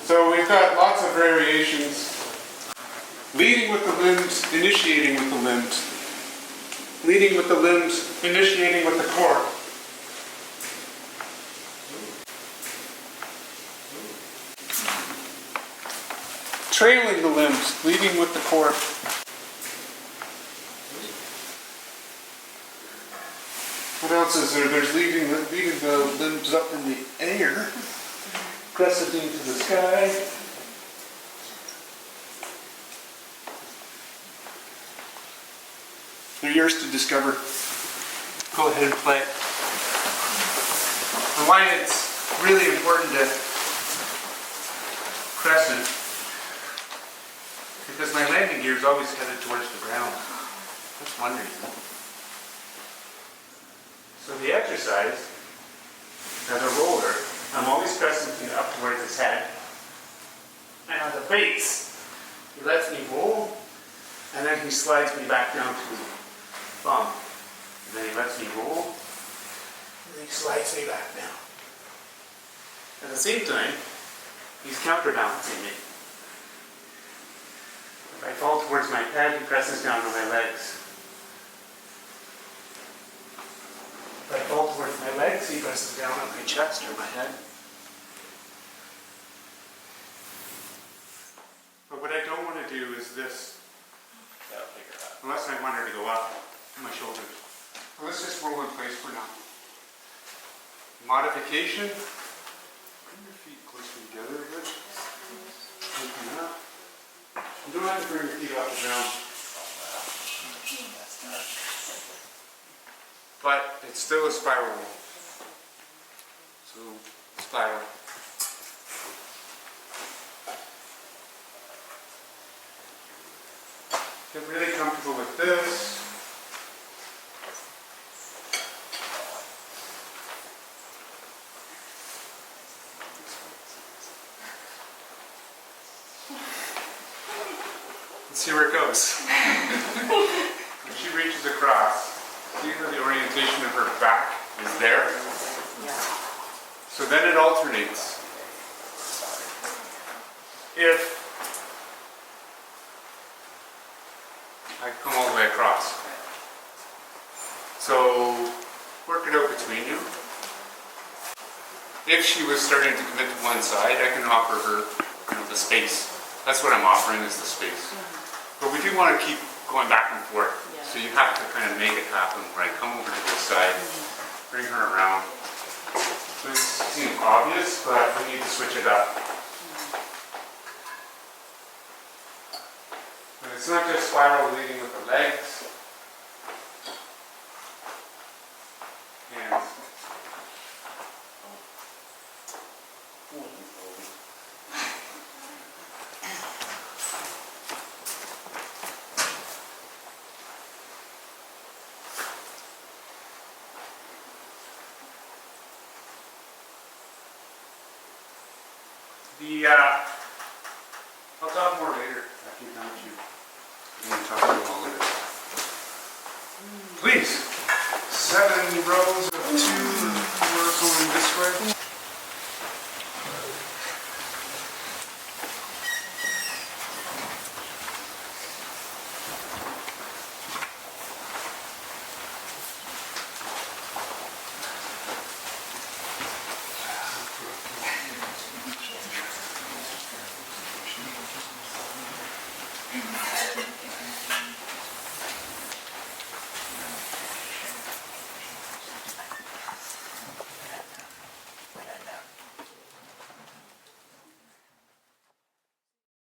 So we've got lots of variations. Leading with the limbs, initiating with the limbs. Leading with the limbs, initiating with the core. Trailing the limbs, leading with the core. What else is there? There's leading the limbs up in the air, crescent into the sky. They're yours to discover. Go ahead and play it. And why it's really important to crescent, because my landing gear is always headed towards the ground. That's one reason. So the exercise, as a roller, I'm always crescenting up towards his head. And as a base, he lets me roll, and then he slides me back down to the thumb. And then he lets me roll, and then he slides me back down. At the same time, he's counterbalancing me. If I fall towards my head, he presses down on my legs. If I fall towards my legs, he presses down on my chest or my head. But what I don't want to do is this. Unless I want her to go up to my shoulders. Well, let's just roll in place for now. Modification. Bring your feet closer together a bit. Open up. You don't have to bring your feet off the ground. But it's still a spiral roll. So, spiral. Get really comfortable with this. Let's see where it goes. When she reaches across, see how the orientation of her back is there? Yeah. So then it alternates. If I come all the way across. So work it out between you. If she was starting to commit to one side, I can offer her, the space. That's what I'm offering, is the space. But we do want to keep going back and forth. Yeah. So you have to kind of make it happen where I come over to this side, bring her around. So it seems obvious, but we need to switch it up. And it's not just spiral leading with the legs. Hands. I'll talk more later after you're done with you. I'm going to talk to you all later. Please, 7 rows of 2 going this way.